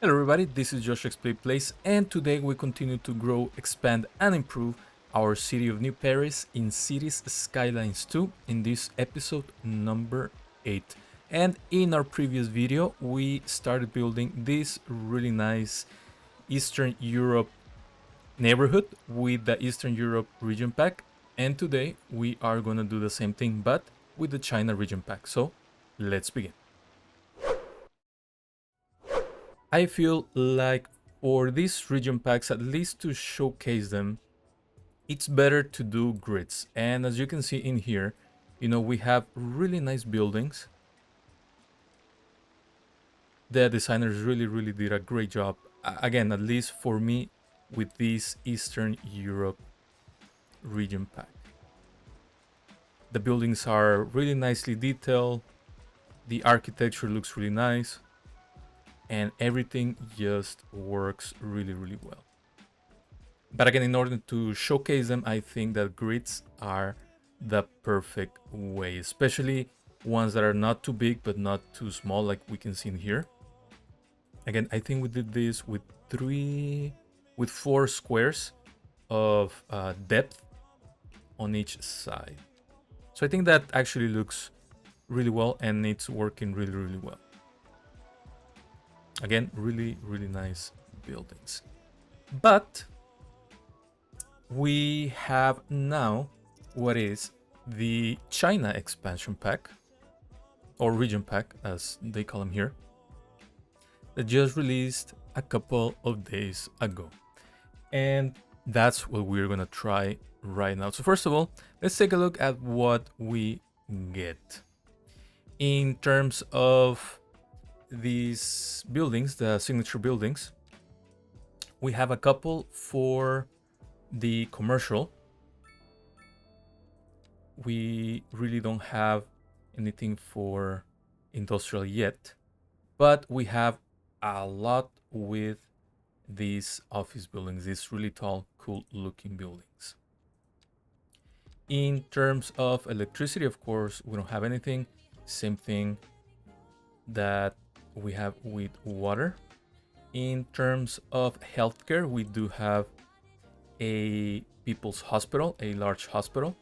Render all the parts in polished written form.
Hello everybody, this is Josh Explain Place, and today we continue to grow, expand and improve our city of New Paris in Cities Skylines 2 in this episode number 8. And in our previous video, we started building this really nice Eastern Europe neighborhood with the Eastern Europe region pack, and today we are gonna do the same thing but with the China region pack. So let's begin. I feel like for these region packs, at least to showcase them, it's better to do grids. And as you can see in here, we have really nice buildings. The designers really did a great job. Again, at least for me, with this Eastern Europe region pack. The buildings are really nicely detailed. The architecture looks really nice. And everything just works really well. But again, in order to showcase them, I think that grids are the perfect way, especially ones that are not too big but not too small, like we can see in here. Again, I think we did this with 4 squares of depth on each side. So I think that actually looks really well and it's working really well. Again, really nice buildings. But we have now what is the China expansion pack, or region pack as they call them here, that just released a couple of days ago. And that's what we're gonna try right now. So first of all, let's take a look at what we get. In terms of these buildings, the signature buildings, we have a couple for the commercial. We really don't have anything for industrial yet, but we have a lot with these office buildings, these really tall, cool looking buildings. In terms of electricity, of course, we don't have anything. Same thing that we have with water. In terms of healthcare, we do have a people's hospital, a large hospital,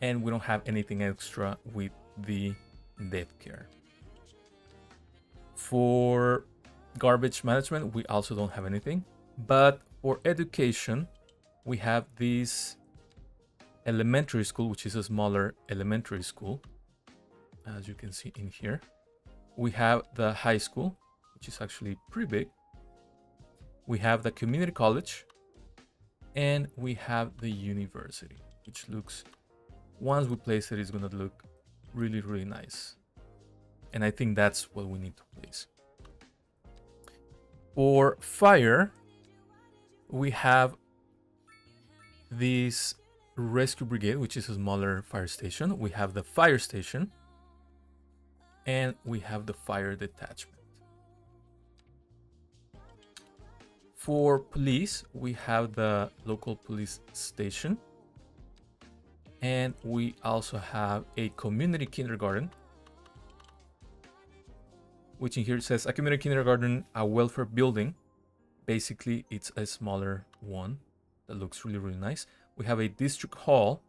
and we don't have anything extra with the death care. For garbage management, we also don't have anything, but for education, we have this elementary school, which is a smaller elementary school, as you can see in here. We have the high school, which is actually pretty big. We have the community college, and we have the university, which looks, once we place it, is gonna look really nice. And I think that's what we need to place. For fire, we have this rescue brigade, which is a smaller fire station. We have the fire station, and we have the fire detachment. For police, we have the local police station, and we also have a community kindergarten, which in here says a community kindergarten, a welfare building. Basically, it's a smaller one that looks really nice. We have a district hall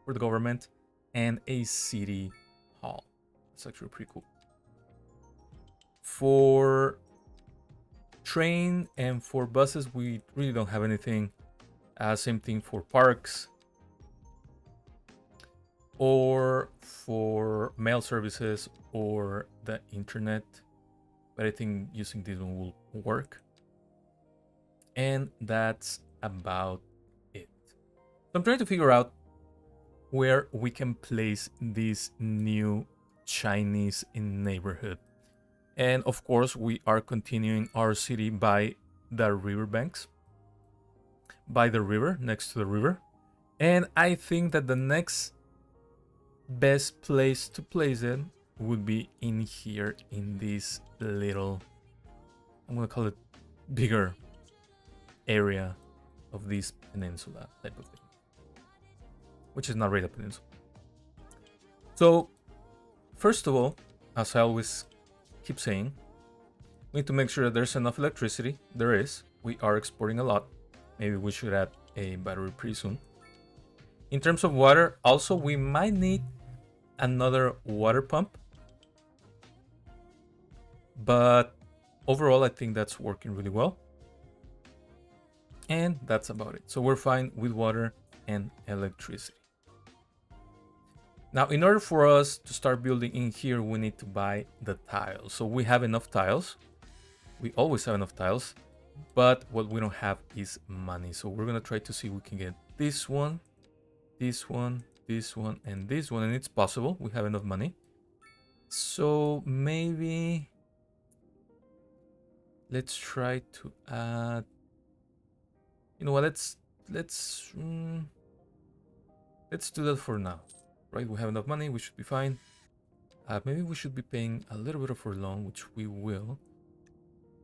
for the government and a city hall. It's actually pretty cool. For train and for buses, we really don't have anything. Same thing for parks or for mail services or the internet, but I think using this one will work. And that's about it. So I'm trying to figure out where we can place this new Chinese neighborhood. And of course, we are continuing our city by the riverbanks, by the river, next to the river. And I think that the next best place to place it would be in here, in this little, I'm gonna call it bigger area of this peninsula type of thing, which is not really a peninsula. So first of all, as I always keep saying, We need to make sure that there's enough electricity. There is. We are exporting a lot. Maybe we should add a battery pretty soon. In terms of water, also we might need another water pump. But overall, I think that's working really well. And that's about it. So we're fine with water and electricity. Now, in order for us to start building in here, we need to buy the tiles. So we have enough tiles. We always have enough tiles. But what we don't have is money. So we're going to try to see if we can get this one, this one, this one, and this one. And it's possible. We have enough money. So maybe let's try to add... You know what? Let's do that for now. Right? We have enough money. We should be fine. Maybe we should be paying a little bit of our loan, which we will.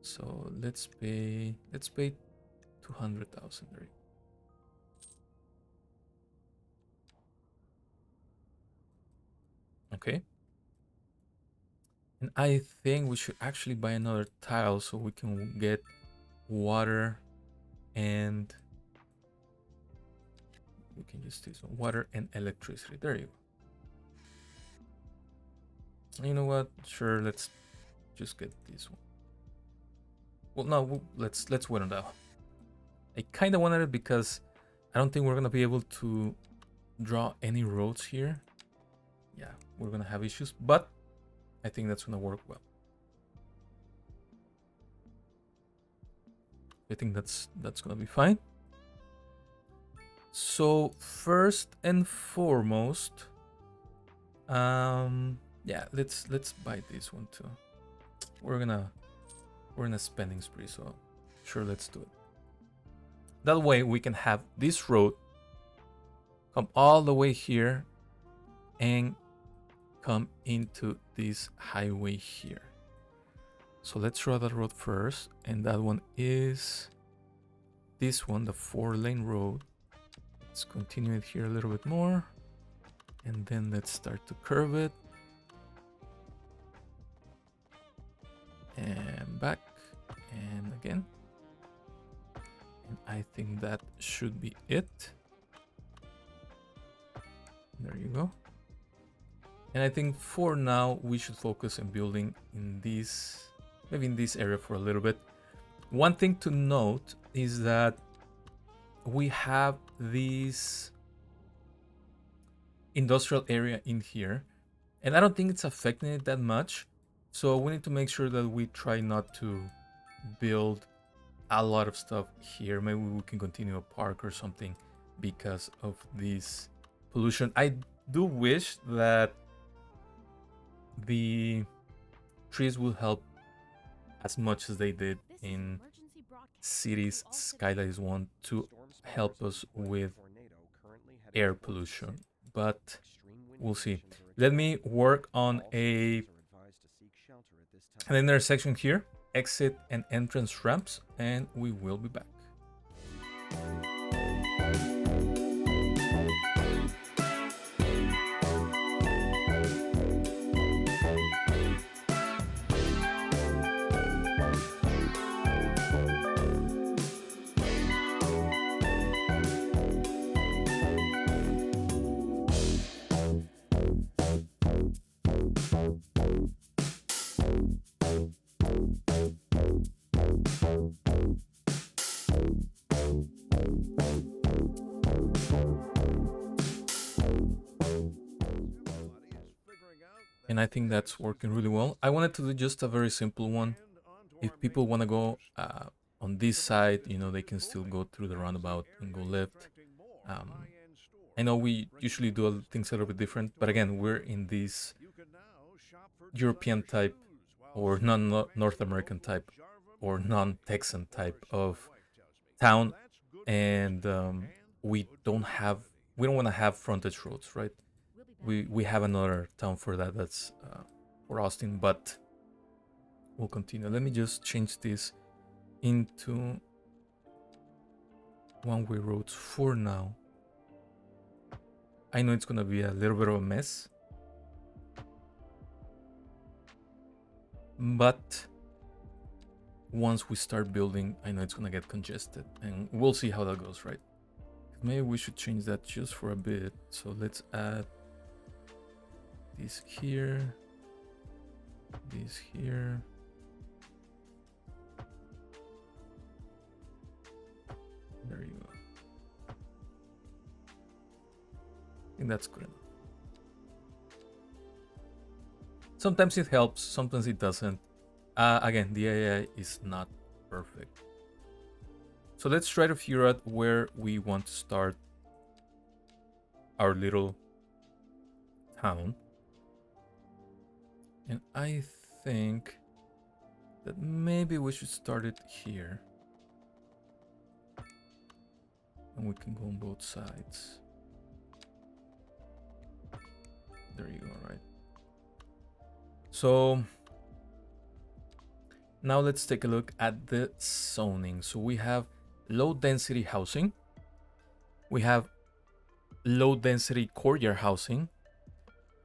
So let's pay 200,000. Okay. And I think we should actually buy another tile so we can get water and we can use this one, water and electricity. There you go. You know what? Sure, let's just get this one. Well, no, let's wait on that one. I kind of wanted it because I don't think we're gonna be able to draw any roads here. Yeah, we're gonna have issues, but I think that's gonna work well. I think that's gonna be fine. So first and foremost, yeah, let's buy this one too. We're in a spending spree, so sure, let's do it. That way we can have this road come all the way here and come into this highway here. So let's draw that road first, and that one is this one, the 4-lane road. Let's continue it here a little bit more, and then let's start to curve it and back and again, and I think that should be it. There you go. And I think for now we should focus on building in this, maybe in this area for a little bit. One thing to note is that we have this industrial area in here, and I don't think it's affecting it that much. So we need to make sure that we try not to build a lot of stuff here. Maybe we can continue a park or something because of this pollution. I do wish that the trees will help as much as they did in Cities Skylines 1 to help us with air pollution, but we'll see. Let me work on an intersection here, exit and entrance ramps, and we will be back. And I think that's working really well. I wanted to do just a very simple one. If people want to go on this side, you know, they can still go through the roundabout and go left. I know we usually do things a little bit different, but again, we're in this European type or non-North American type or non-Texan type of town, and we don't want to have frontage roads, right? We have another town for that. That's for Austin, but we'll continue. Let me just change this into one-way roads for now. I know it's gonna be a little bit of a mess, but once we start building, I know it's gonna get congested, and we'll see how that goes, right? Maybe we should change that just for a bit. So let's add this here, this here. There you go. I think that's good enough. Sometimes it helps, sometimes it doesn't. Again, the AI is not perfect. So let's try to figure out where we want to start our little town. And I think that maybe we should start it here. And we can go on both sides. There you go, right? So now let's take a look at the zoning. So we have low density housing. We have low density courtyard housing.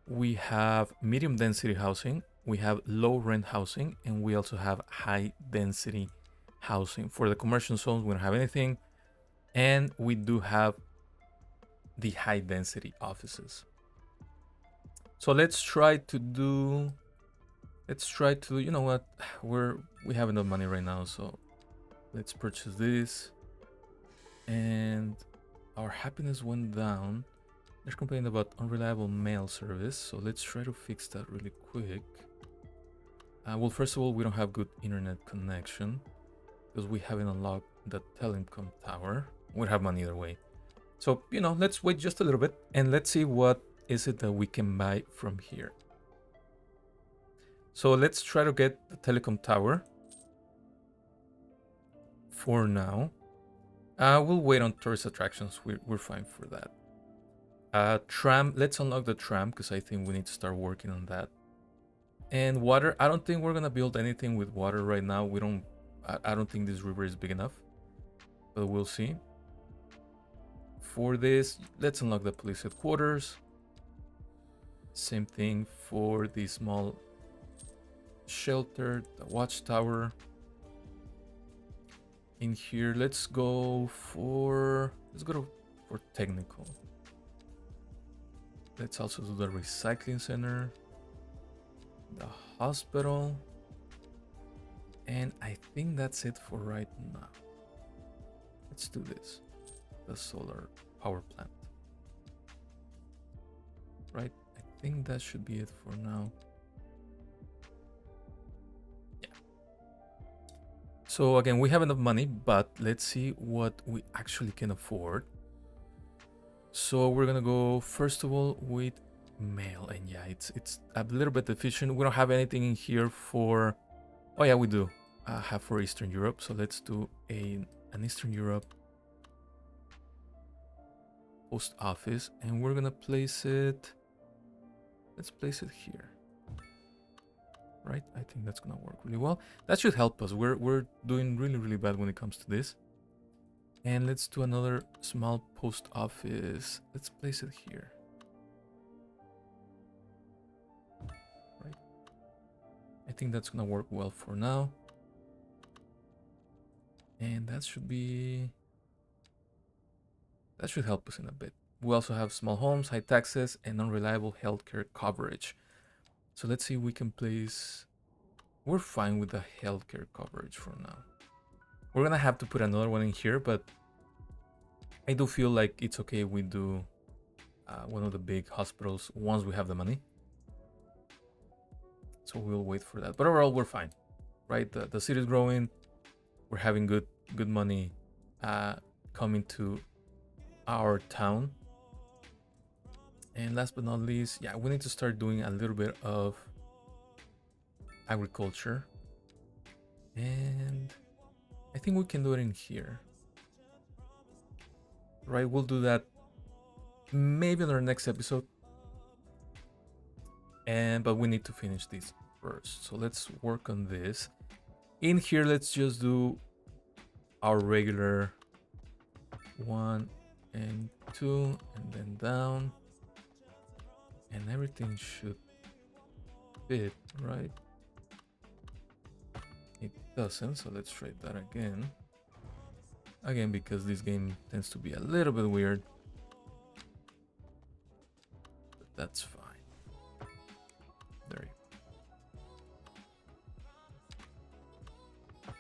We have medium density housing. We have low rent housing. And we also have high density housing. For the commercial zones, we don't have anything. And we do have the high density offices. So let's try to do, you know what, we have enough money right now, so let's purchase this. And our happiness went down. They're complaining about unreliable mail service, so let's try to fix that really quick. Well, first of all, we don't have good internet connection because we haven't unlocked the telecom tower. We don't have money either way. So, you know, let's wait just a little bit and let's see what is it that we can buy from here. So let's try to get the telecom tower for now. We'll wait on tourist attractions. We're fine for that. Tram, let's unlock the tram because I think we need to start working on that. And water, I don't think we're gonna build anything with water right now. I don't think this river is big enough, but we'll see. For this, let's unlock the police headquarters. Same thing for the small shelter, the watchtower. In here, let's go for technical. Let's also do the recycling center, the hospital, and I think that's it for right now. Let's do this, the solar power plant. Right, I think that should be it for now. Yeah. So again, we have enough money, but let's see what we actually can afford. So we're gonna go first of all with mail, and yeah, it's a little bit efficient. We don't have anything in here for, oh yeah, we do have for Eastern Europe. So let's do an Eastern Europe post office, and we're gonna place it, let's place it here. Right, I think that's gonna work really well. That should help us. We're doing really bad when it comes to this. And let's do another small post office. Let's place it here. Right. I think that's gonna work well for now. And that should help us in a bit. We also have small homes, high taxes, and unreliable healthcare coverage. So let's see if we can place, we're fine with the healthcare coverage for now. We're gonna have to put another one in here, but I do feel like it's okay if we do one of the big hospitals once we have the money. So we'll wait for that. But overall, we're fine, right? The city is growing. We're having good money coming to our town. And last but not least, yeah, we need to start doing a little bit of agriculture. And I think we can do it in here. Right, we'll do that maybe in our next episode. But we need to finish this first. So let's work on this. In here, let's just do our regular 1 and 2 and then down. And everything should fit, right? It doesn't, so let's try that again. Again, because this game tends to be a little bit weird. But that's fine. There you go.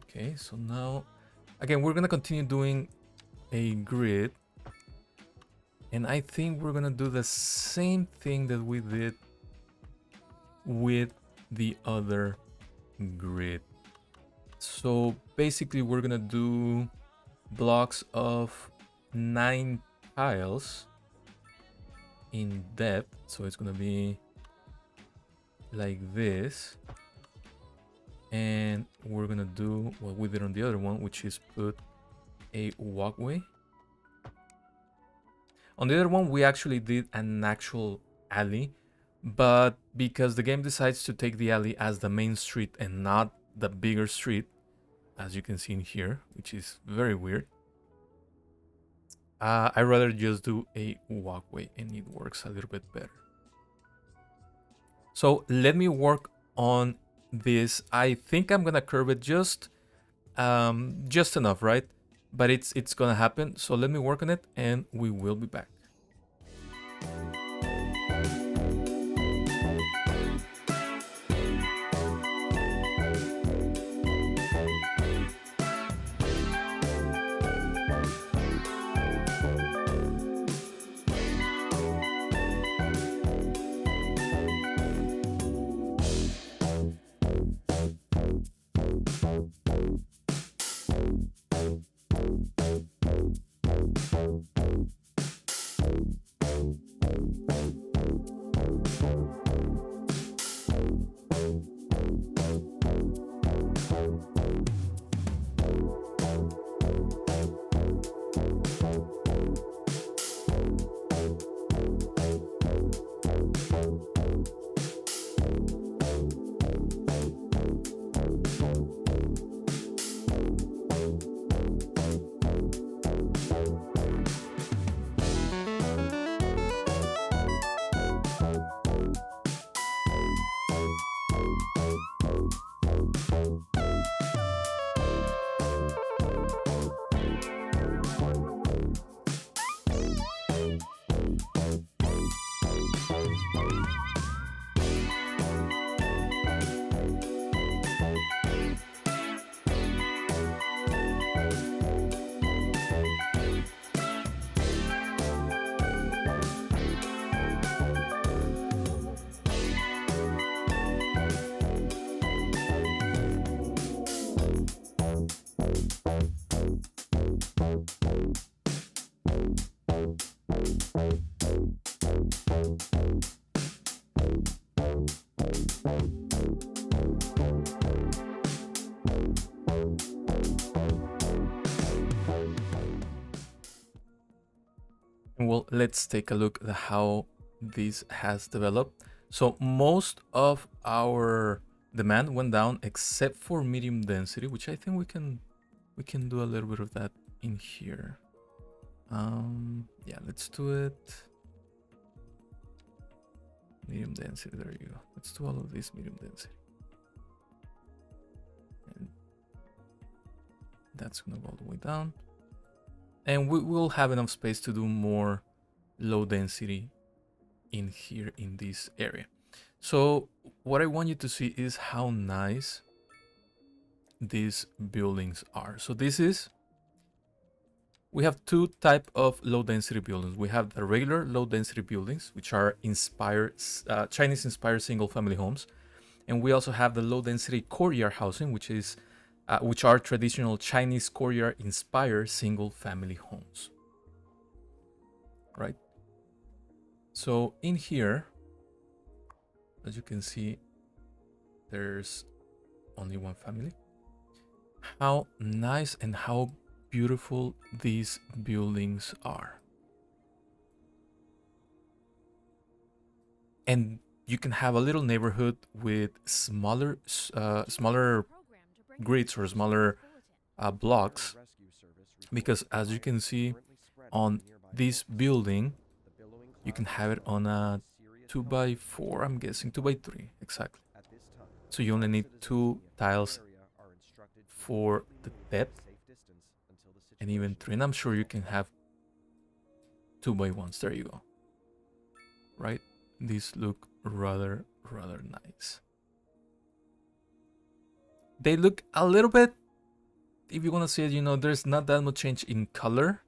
Okay, so now, again, we're gonna continue doing a grid. And I think we're gonna do the same thing that we did with the other grid. So basically we're gonna do blocks of 9 tiles in depth. So it's gonna be like this. And we're gonna do what we did on the other one, which is put a walkway. On the other one, we actually did an actual alley, but because the game decides to take the alley as the main street and not the bigger street, as you can see in here, which is very weird, I'd rather just do a walkway and it works a little bit better. So let me work on this. I think I'm gonna curve it just enough, right? But it's gonna happen. So let me work on it and we will be back. Well, let's take a look at how this has developed. So most of our demand went down except for medium density, which I think we can do a little bit of that in here. Yeah, let's do it. Medium density, there you go. Let's do all of this medium density. And that's gonna go all the way down. And we will have enough space to do more low density in here in this area. So what I want you to see is how nice these buildings are. So we have two type of low density buildings. We have the regular low density buildings, which are Chinese inspired single family homes. And we also have the low density courtyard housing, which are traditional Chinese courtyard inspired single family homes. Right? So in here, as you can see, there's only one family. How nice and how beautiful these buildings are. And you can have a little neighborhood with smaller grids or smaller blocks, because as you can see on this building, you can have it on a 2x4, I'm guessing 2x3 exactly. So you only need 2 tiles for the depth, and even 3. And I'm sure you can have 2x1s. There you go. Right? These look rather nice. They look a little bit, if you want to see it, you know, there's not that much change in color.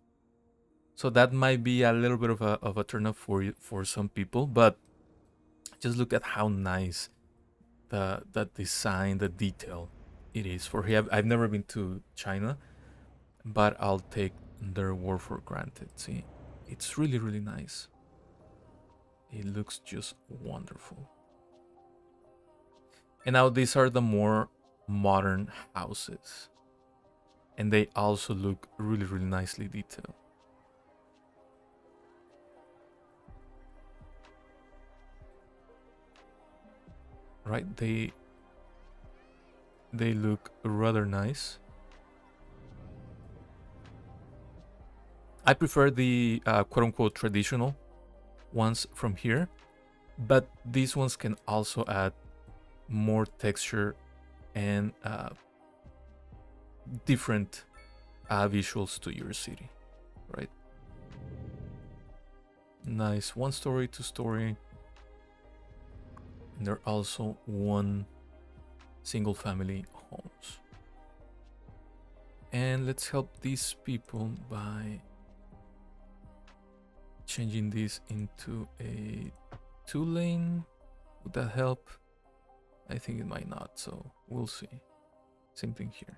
So that might be a little bit of a turn off for some people, but just look at how nice the design, the detail it is. For here, I've never been to China, but I'll take their word for granted. See, it's really nice. It looks just wonderful. And now these are the more modern houses, and they also look really nicely detailed. Right? They look rather nice. I prefer the quote-unquote traditional ones from here, but these ones can also add more texture and different visuals to your city, right? Nice 1-story, 2-story, and they're also 1 single family homes. And let's help these people by changing this into a 2-lane. Would that help? I think it might not, so we'll see. Same thing here.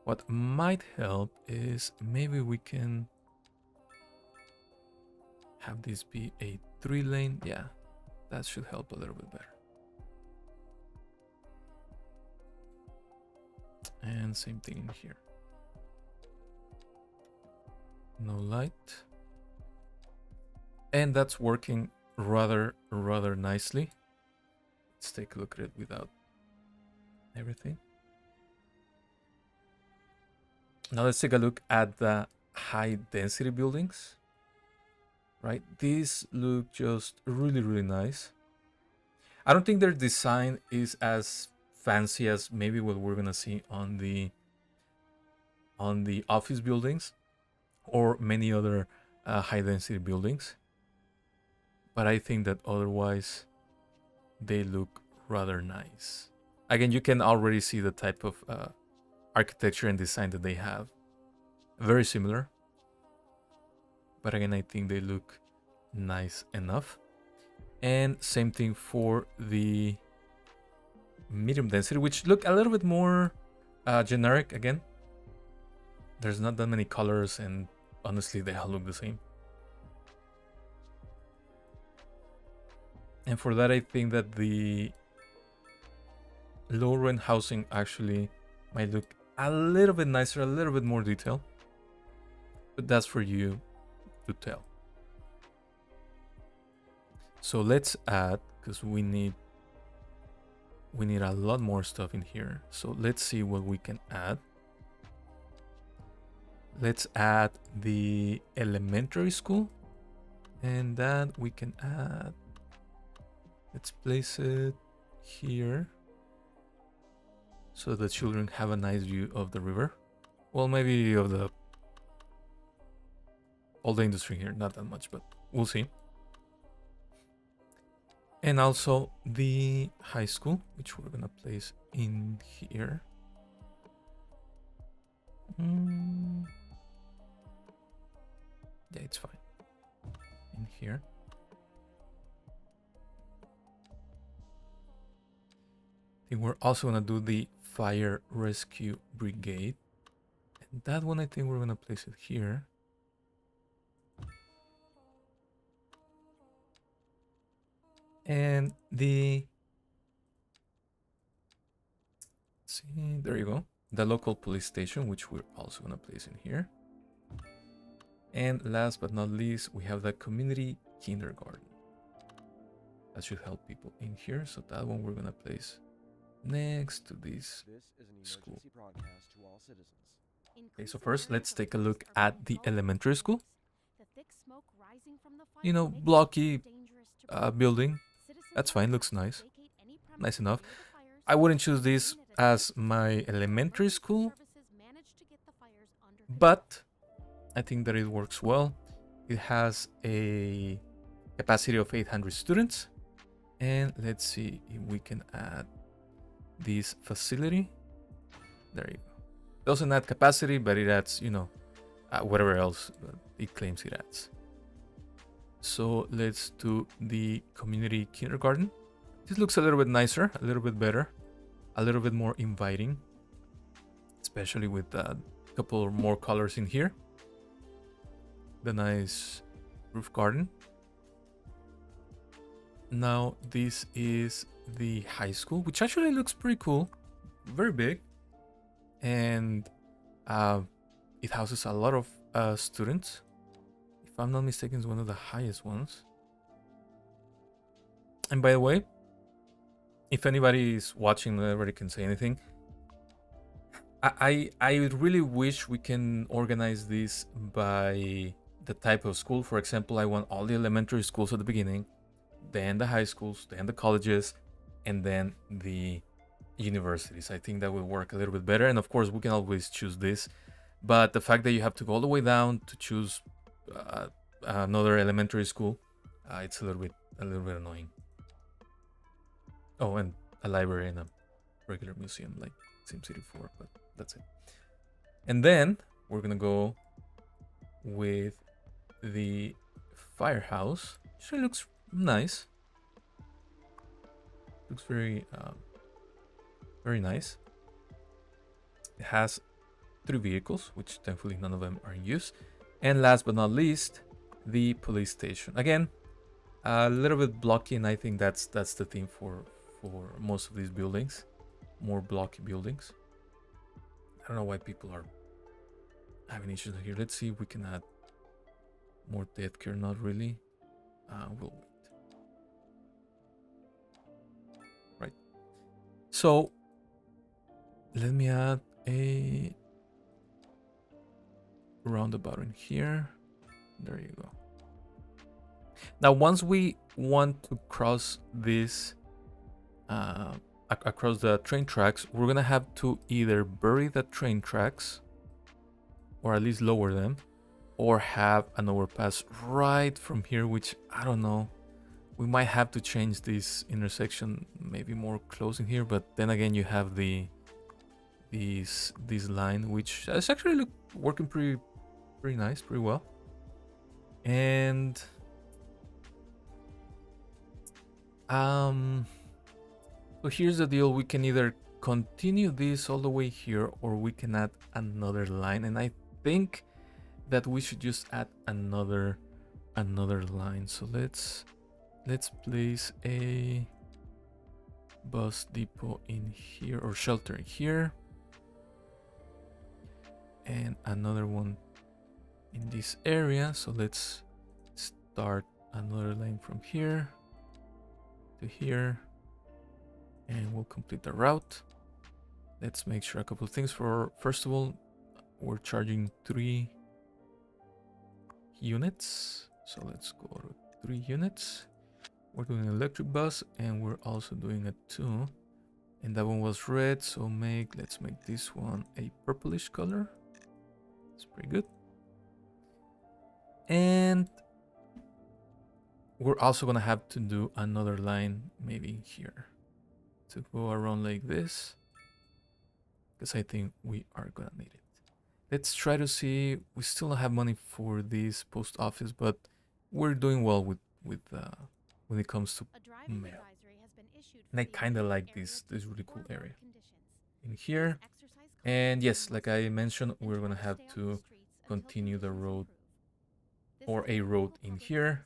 What might help is maybe we can have this be a 3-lane. Yeah, that should help a little bit better. And same thing in here. No light. And that's working rather nicely. Let's take a look at it without everything. Now let's take a look at the high density buildings. Right? These look just really nice. I don't think their design is as fancy as maybe what we're gonna see on the office buildings or many other high density buildings, but I think that otherwise they look rather nice. Again, you can already see the type of architecture and design that they have. Very similar, but again, I think they look nice enough. And same thing for the medium density, which look a little bit more generic. Again, there's not that many colors, and honestly they all look the same. And for that, I think that the low rent housing actually might look a little bit nicer, a little bit more detail, but that's for you to tell. So let's add, because we need a lot more stuff in here. So let's see what we can add. Let's add the elementary school, and that we can add. Let's place it here so the children have a nice view of the river. Well, maybe of all the industry here, not that much, but we'll see. And also the high school, which we're gonna place in here. Yeah, it's fine. In here. I think we're also gonna do the fire rescue brigade. And that one, I think we're gonna place it here. And let's see, there you go. The local police station, which we're also gonna place in here. And last but not least, we have the community kindergarten. That should help people in here. So that one we're gonna place next to this school. Okay, so first let's take a look at the elementary school. You know, blocky building. That's fine, looks nice. Nice enough. I wouldn't choose this as my elementary school, but I think that it works well. It has a capacity of 800 students. And let's see if we can add this facility. There you go. Doesn't add capacity, but it adds, whatever else it claims it adds. So let's do the community kindergarten. This looks a little bit nicer, a little bit better, a little bit more inviting, especially with a couple more colors in here. The nice roof garden. Now this is the high school, which actually looks pretty cool, very big, and it houses a lot of students. If I'm not mistaken, it's one of the highest ones. And by the way, if anybody is watching, nobody can say anything. I really wish we can organize this by the type of school. For example, I want all the elementary schools at the beginning, then the high schools, then the colleges, and then the universities. I think that will work a little bit better. And of course, we can always choose this. But the fact that you have to go all the way down to choose another elementary school, it's a little bit annoying. Oh, and a library and a regular museum like SimCity 4, but that's it. And then we're gonna go with the firehouse. Actually looks nice. Looks very nice. It has 3 vehicles, which thankfully none of them are in use. And last but not least, the police station. Again, a little bit blocky, and I think that's the theme for most of these buildings. More blocky buildings. I don't know why people are having issues here. Let's see if we can add more death care. Not really. We'll wait. Right. So let me add a roundabout in here. There you go. Now, once we want to cross this across the train tracks, we're gonna have to either bury the train tracks, or at least lower them, or have an overpass right from here, which I don't know. We might have to change this intersection maybe more close in here, but then again, you have this line, which is actually working pretty nice, pretty well. And so here's the deal. We can either continue this all the way here, or we can add another line. And I think that we should just add another line. So let's place a bus depot in here, or shelter in here, and another one in this area. So let's start another line from here to here, and we'll complete the route. Let's make sure a couple of things. First of all, we're charging 3 units, so let's go to 3 units. We're doing an electric bus, and we're also doing a 2, and that one was red, so let's make this one a purplish color. It's pretty good. And we're also gonna have to do another line maybe here to go around like this, because I think we are gonna need it. Let's try to see. We still don't have money for this post office, but we're doing well with when it comes to mail. And I kind of like this really cool area in here. And yes, like I mentioned, we're gonna have to continue the road, or a road in here,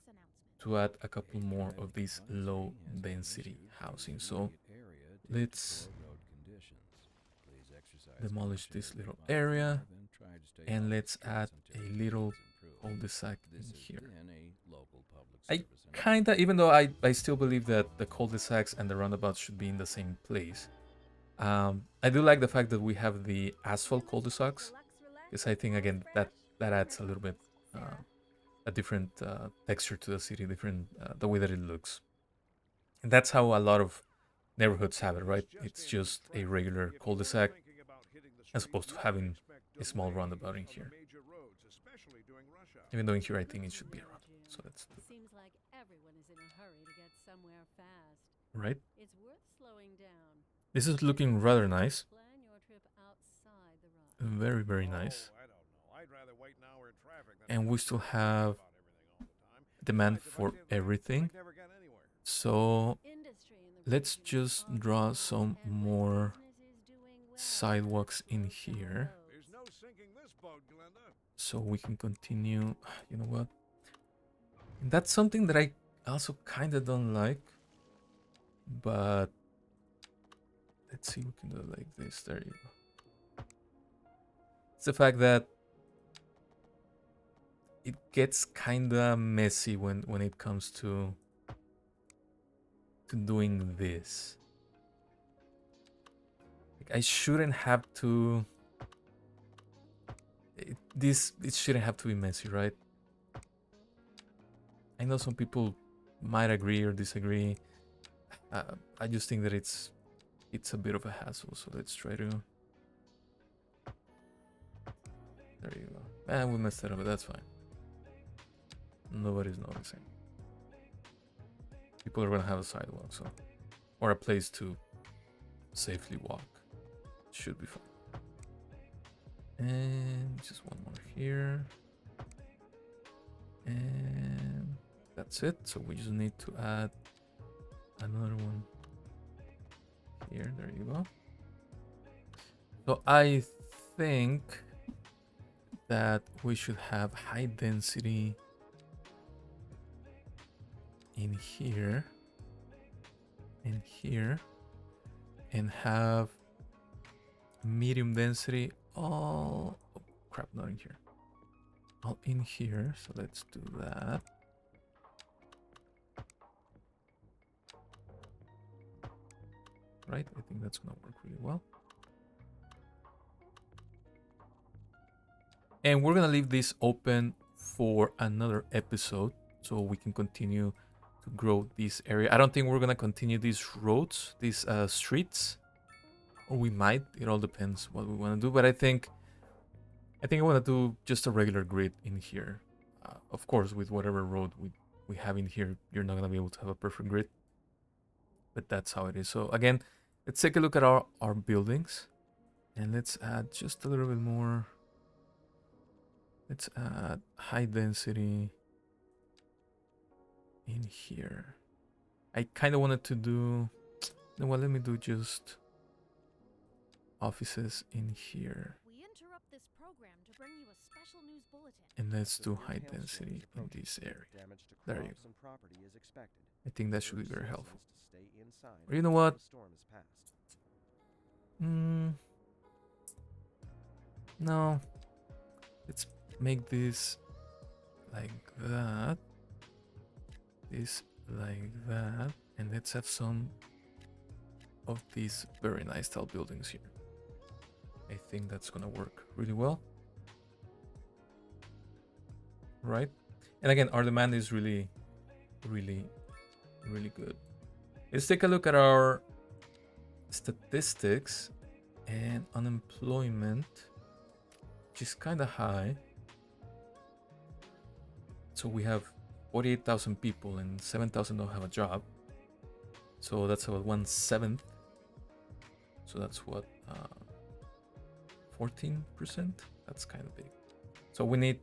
to add a couple more of these low density housing. So let's demolish this little area, and let's add a little cul-de-sac in here. I kinda, even though I still believe that the cul-de-sacs and the roundabouts should be in the same place, I do like the fact that we have the asphalt cul-de-sacs, because I think, again, that adds a little bit a different texture to the city, different the way that it looks. And that's how a lot of neighborhoods have it, right? It's just a regular cul-de-sac as opposed to having a small roundabout in here. Even though in here I think it should be a roundabout. So that's Seems like everyone is in a hurry to get somewhere fast. right. It's worth slowing down. This is looking rather nice. Plan your trip outside the rush. Very, very nice. And we still have demand for everything. So let's just draw some more sidewalks in here so we can continue. You know what? That's something that I also kind of don't like, but let's see, we can do it like this. There you go. It's the fact that it gets kind of messy when it comes to doing this. Like, I shouldn't have to. It shouldn't have to be messy, right? I know some people might agree or disagree. I just think that it's a bit of a hassle. So let's try to. There you go. We messed it up, but that's fine. Nobody's noticing. People are gonna have a sidewalk, so or a place to safely walk. Should be fine. And just one more here. And that's it. So we just need to add another one here. There you go. So I think that we should have high density in here and here, and have medium density all, oh crap, not in here, all in here. So let's do that. Right, I think that's gonna work really well. And we're gonna leave this open for another episode so we can continue to grow this area. I don't think we're gonna continue these roads, these streets, or we might. It all depends what we want to do. But I think I want to do just a regular grid in here. Of course, with whatever road we have in here, you're not gonna be able to have a perfect grid, but that's how it is. So again, let's take a look at our buildings, and let's add just a little bit more. Let's add high density in here. I kind of wanted to do. No, well, let me do just offices in here. We interrupt this program to bring you a special news bulletin. And let's do high density in this area. There you go. I think that should be very helpful. Or you know what? No. Let's make this like that. This like that. And let's have some of these very nice tall buildings here. I think that's gonna work really well. Right? And again, our demand is really, really, really good. Let's take a look at our statistics, and unemployment, which is kind of high. So we have 48,000 people and 7,000 don't have a job. So that's about 1/7. So that's what, 14%? That's kind of big. So we need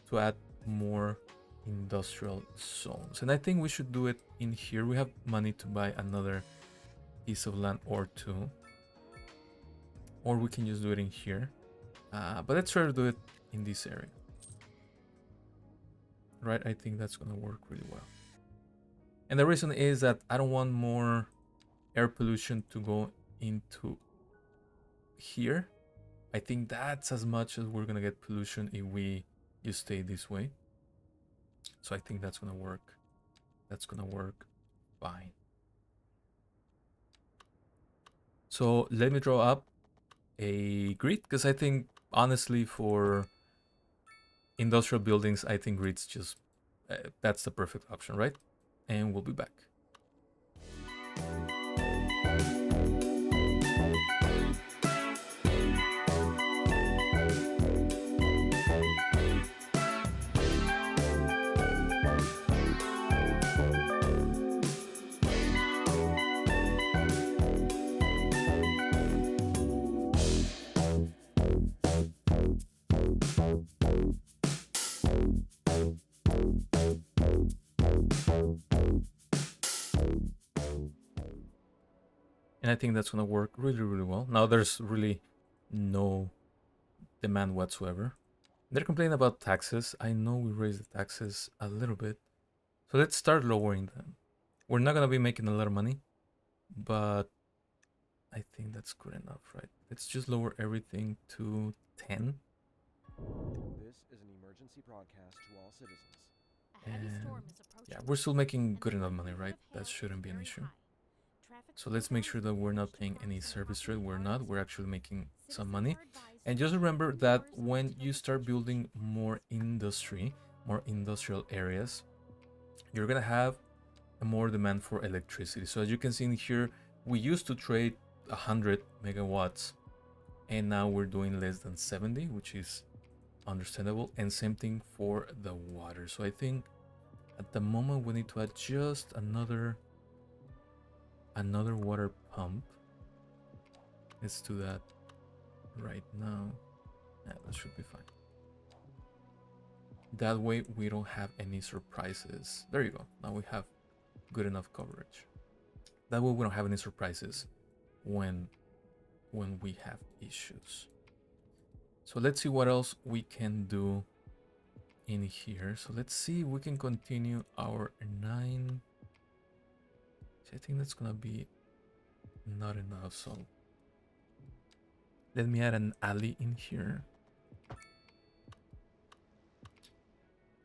to add more industrial zones. And I think we should do it in here. We have money to buy another piece of land or two. Or we can just do it in here. But let's try to do it in this area. Right, I think that's gonna work really well. And the reason is that I don't want more air pollution to go into here. I think that's as much as we're gonna get pollution if we just stay this way. So I think that's gonna work. That's gonna work fine. So let me draw up a grid, because I think honestly for industrial buildings, I think grids just that's the perfect option, right? And we'll be back. And I think that's gonna work really, really well. Now there's really no demand whatsoever. They're complaining about taxes. I know we raised the taxes a little bit. So let's start lowering them. We're not gonna be making a lot of money, but I think that's good enough, right? Let's just lower everything to 10. This is an emergency broadcast to all citizens. A heavy And storm is yeah, approaching. we're still making and the good enough money, likelihood right? of That hail shouldn't is be an very issue. high. Traffic So let's make sure that we're not paying any service rate. We're not. We're actually making some money. And just remember that when you start building more industry, more industrial areas, you're gonna have a more demand for electricity. So as you can see in here, we used to trade 100 megawatts, and now we're doing less than 70, which is understandable. And same thing for the water. So I think at the moment we need to add just another water pump. Let's do that right now. Yeah, that should be fine. That way we don't have any surprises. There you go. Now we have good enough coverage. That way we don't have any surprises when we have issues. So let's see what else we can do in here. So let's see if we can continue our 9. I think that's gonna be not enough. So let me add an alley in here.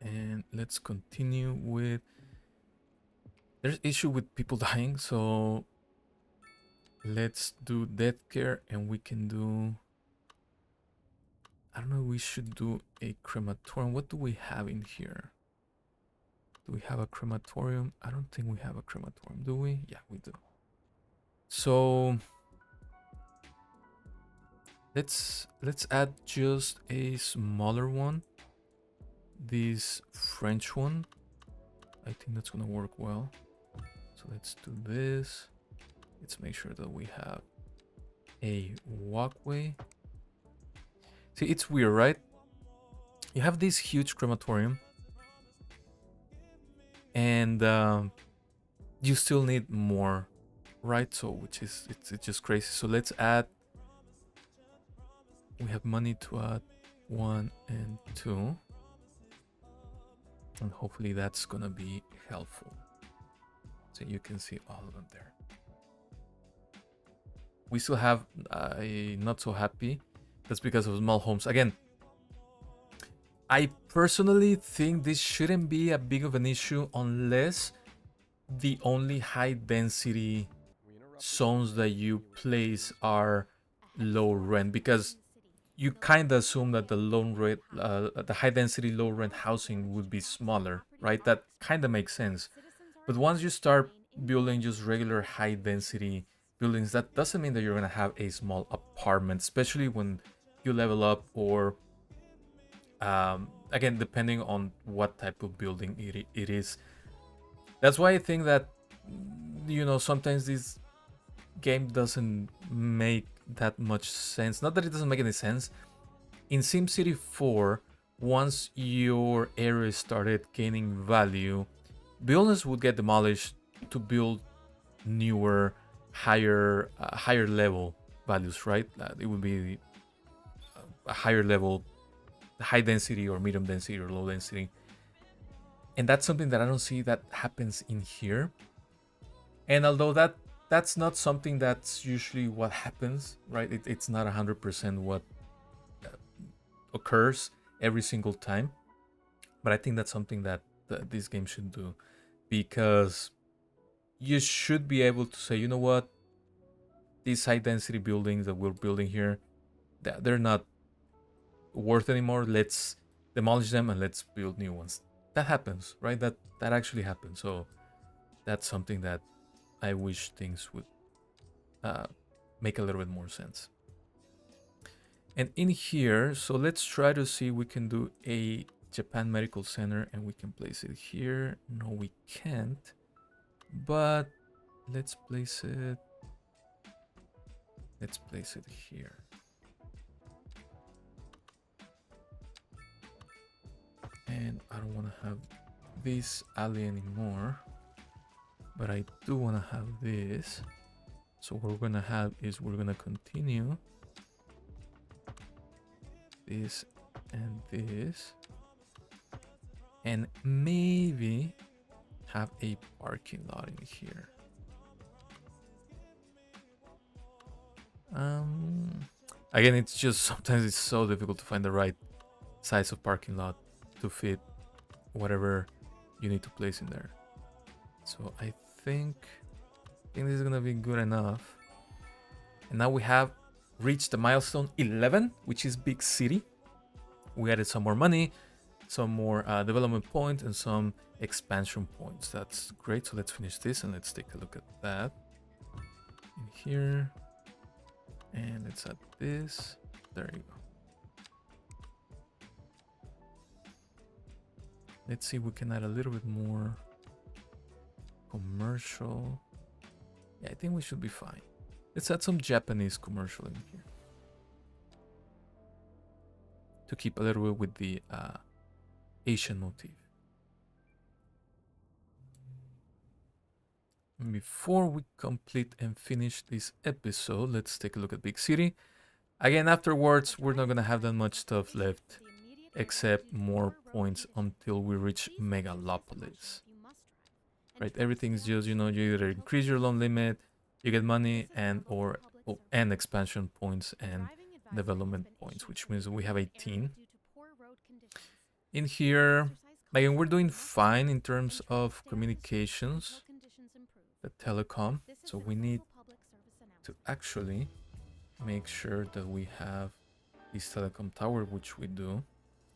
And let's continue with, there's issue with people dying, so let's do death care, and we can do, I don't know, we should do a crematorium. What do we have in here? Do we have a crematorium? I don't think we have a crematorium, do we? Yeah, we do. So let's add just a smaller one. This French one. I think that's gonna work well. So let's do this. Let's make sure that we have a walkway. See, it's weird, right? You have this huge crematorium, and you still need more, right? So which is, it's just crazy. So let's add, we have money to add 1 and 2, and hopefully that's gonna be helpful. So you can see all of them there. We still have a not so happy. That's because of small homes. Again, I personally think this shouldn't be a big of an issue unless the only high density zones that you place are low rent, because you kind of assume that the the high density low rent housing would be smaller, right? That kind of makes sense. But once you start building just regular high density buildings, that doesn't mean that you're gonna have a small apartment, especially when you level up, or again, depending on what type of building it is. That's why I think that, sometimes this game doesn't make that much sense. Not that it doesn't make any sense. In SimCity 4, once your area started gaining value, buildings would get demolished to build newer, higher level values, right? It would be a higher level, high density or medium density or low density. And that's something that I don't see that happens in here. And although that's not something that's usually what happens, right? It's not 100% what occurs every single time. But I think that's something that this game should do, because you should be able to say, you know what, these high density buildings that we're building here, they're not worth anymore. Let's demolish them and let's build new ones. That happens, right? That actually happens. So that's something that I wish things would make a little bit more sense. And in here, so let's try to see if we can do a Japan Medical Center, and we can place it here. No, we can't. But let's place it. Let's place it here. And I don't want to have this alley anymore, but I do want to have this. So what we're gonna have is we're gonna continue this and this, and maybe have a parking lot in here. Again, it's just sometimes it's so difficult to find the right size of parking lot to fit whatever you need to place in there. So I think this is gonna be good enough. And now we have reached the milestone 11, which is big city. We added some more money, some more development points, and some expansion points. That's great. So let's finish this and let's take a look at that in here. And let's add this. There you go. Let's see if we can add a little bit more commercial. Yeah, I think we should be fine. Let's add some Japanese commercial in here to keep a little bit with the Asian motif. Before we complete and finish this episode, let's take a look at Big City. Again, afterwards, we're not gonna have that much stuff left, except more points until we reach Megalopolis. Right, everything's just, you either increase your loan limit, you get money, and expansion points and development points, which means we have 18. In here, again, we're doing fine in terms of communications, the telecom. So we need to actually make sure that we have this telecom tower, which we do.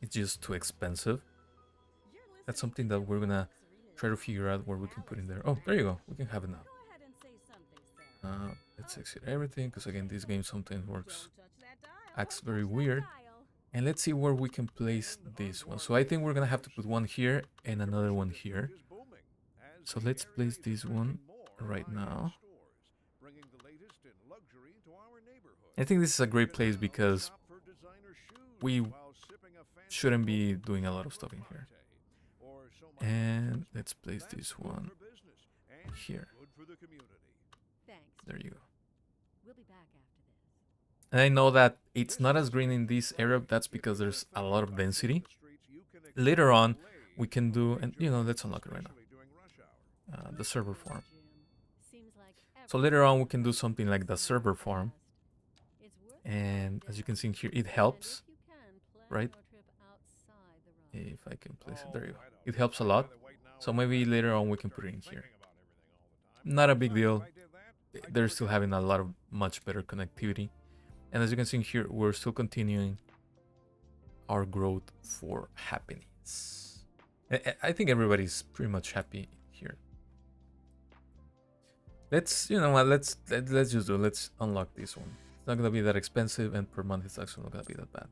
It's just too expensive. That's something that we're gonna try to figure out where we can put in there. Oh, there you go. We can have it now. Let's exit everything, because again, this game sometimes acts very weird. And let's see where we can place this one. So I think we're gonna have to put one here and another one here. So let's place this one right now. I think this is a great place because we shouldn't be doing a lot of stuff in here. And let's place this one here. There you go. We'll be back after this. And I know that it's not as green in this area. That's because there's a lot of density. Later on, we can do, and let's unlock it right now. The server farm. So later on, we can do something like the server farm. And as you can see here, it helps, right? If I can place it, there you go. It helps a lot. So maybe later on we can put it in here. Not a big deal. They're still having a lot of much better connectivity. And as you can see here, we're still continuing our growth for happiness. I think everybody's pretty much happy here. Let's just do it. Let's unlock this one. It's not gonna be that expensive, and per month it's actually not gonna be that bad.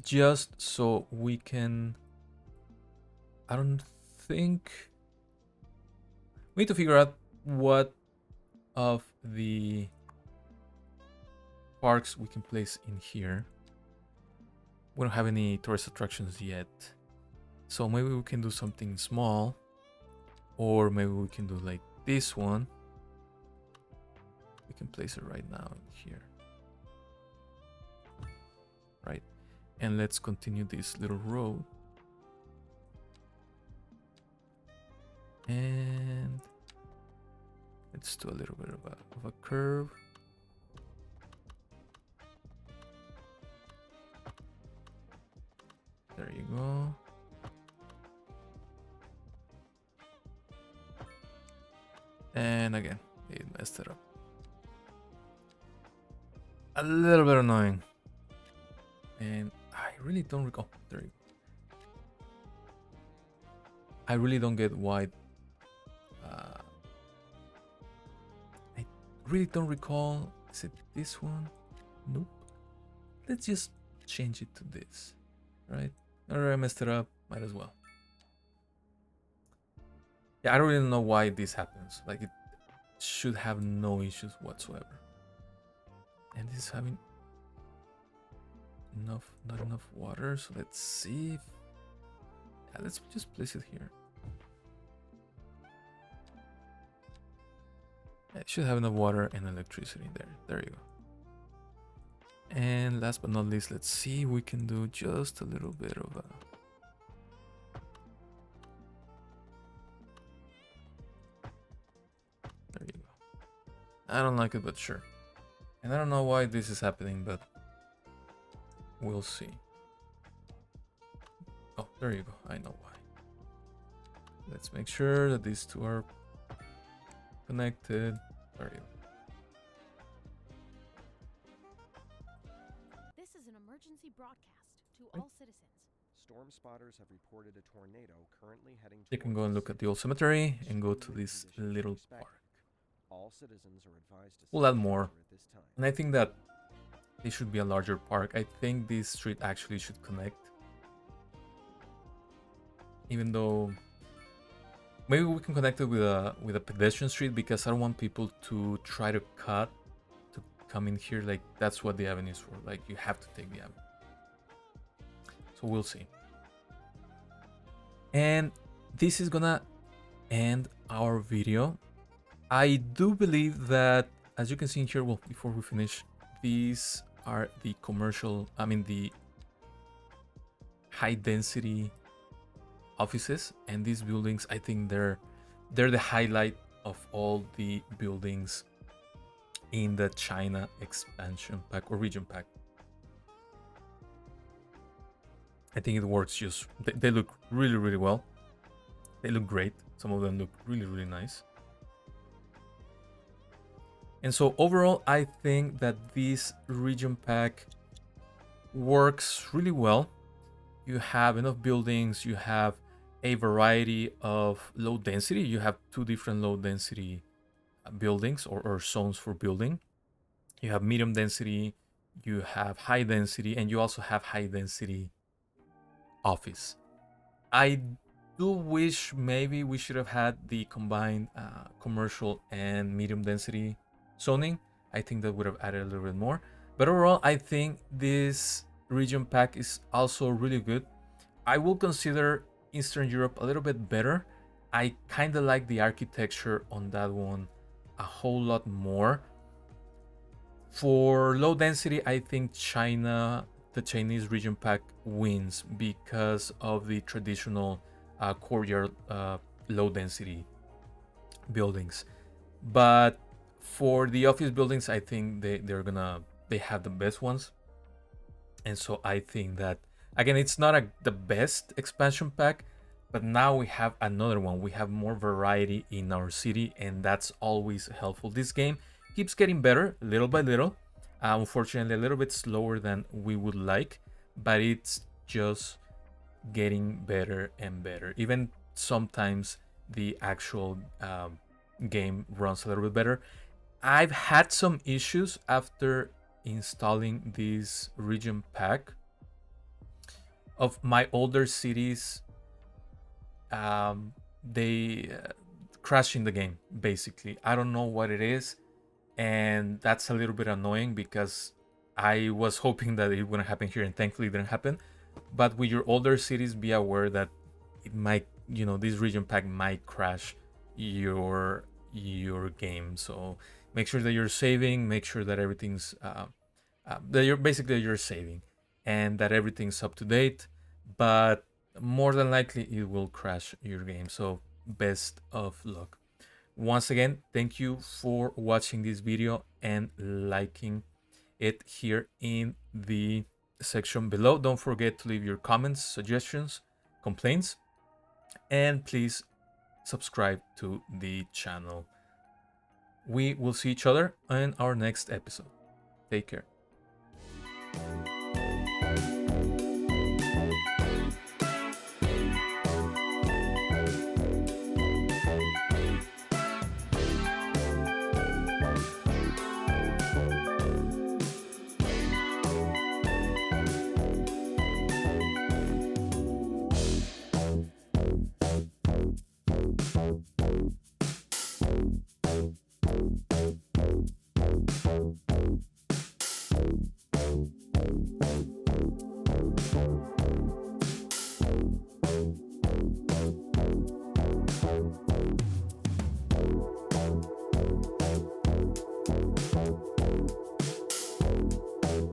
Just so we can, I don't think, we need to figure out what of the parks we can place in here. We don't have any tourist attractions yet, so maybe we can do something small, or maybe we can do like this one. We can place it right now in here, right? And let's continue this little road. And let's do a little bit of a curve. There you go. And again, it messed it up. A little bit annoying. And I really don't recall. There you go. I really don't get why. I really don't recall. Is it this one? Nope. Let's just change it to this. Right? Alright, I messed it up. Might as well. Yeah, I don't really know why this happens. Like, it should have no issues whatsoever. And this is having not enough water, so let's see if, yeah, let's just place it here. It should have enough water and electricity there. There you go. And last but not least, let's see if we can do just a little bit of a... There you go. I don't like it, but sure. And I don't know why this is happening, but we'll see. Oh, there you go. I know why. Let's make sure that these two are connected. There you go. This is an emergency broadcast to all citizens. Storm spotters have reported a tornado currently heading You can towards go and the look at city. the old cemetery and go to Extremely this conditions little expected. park. All citizens are advised to We'll stay add more. together at this time. And I think that this should be a larger park. I think this street actually should connect. Even though maybe we can connect it with a pedestrian street, because I don't want people to try to cut to come in here. Like, that's what the avenue is for. Like, you have to take the avenue. So we'll see. And this is gonna end our video. I do believe that, as you can see in here, well, before we finish, these are the the high density offices, and these buildings, I think they're the highlight of all the buildings in the China expansion pack or region pack. I think it works just, they look really, really well. They look great. Some of them look really, really nice. And so overall, I think that this region pack works really well. You have enough buildings, you have a variety of low density. You have two different low density buildings or zones for building. You have medium density, you have high density, and you also have high density office. I do wish maybe we should have had the combined commercial and medium density zoning. I think that would have added a little bit more. But overall, I think this region pack is also really good. I will consider Eastern Europe a little bit better. I kind of like the architecture on that one a whole lot more. For low density, I think the Chinese region pack wins because of the traditional courtyard low density buildings. But for the office buildings, I think they have the best ones. And so I think that, again, it's not the best expansion pack, but now we have another one. We have more variety in our city, and that's always helpful. This game keeps getting better little by little. Unfortunately, a little bit slower than we would like, but it's just getting better and better. Even sometimes the actual game runs a little bit better. I've had some issues after installing this region pack of my older cities. They crashing the game, basically. I don't know what it is, and that's a little bit annoying because I was hoping that it wouldn't happen here, and thankfully it didn't happen. But with your older cities, be aware that it might, this region pack might crash your game. So make sure that you're saving, make sure that everything's that you're saving, and that everything's up to date. But more than likely it will crash your game. So best of luck. Once again, thank you for watching this video and liking it here in the section below. Don't forget to leave your comments, suggestions, complaints, and please subscribe to the channel. We will see each other in our next episode. Take care.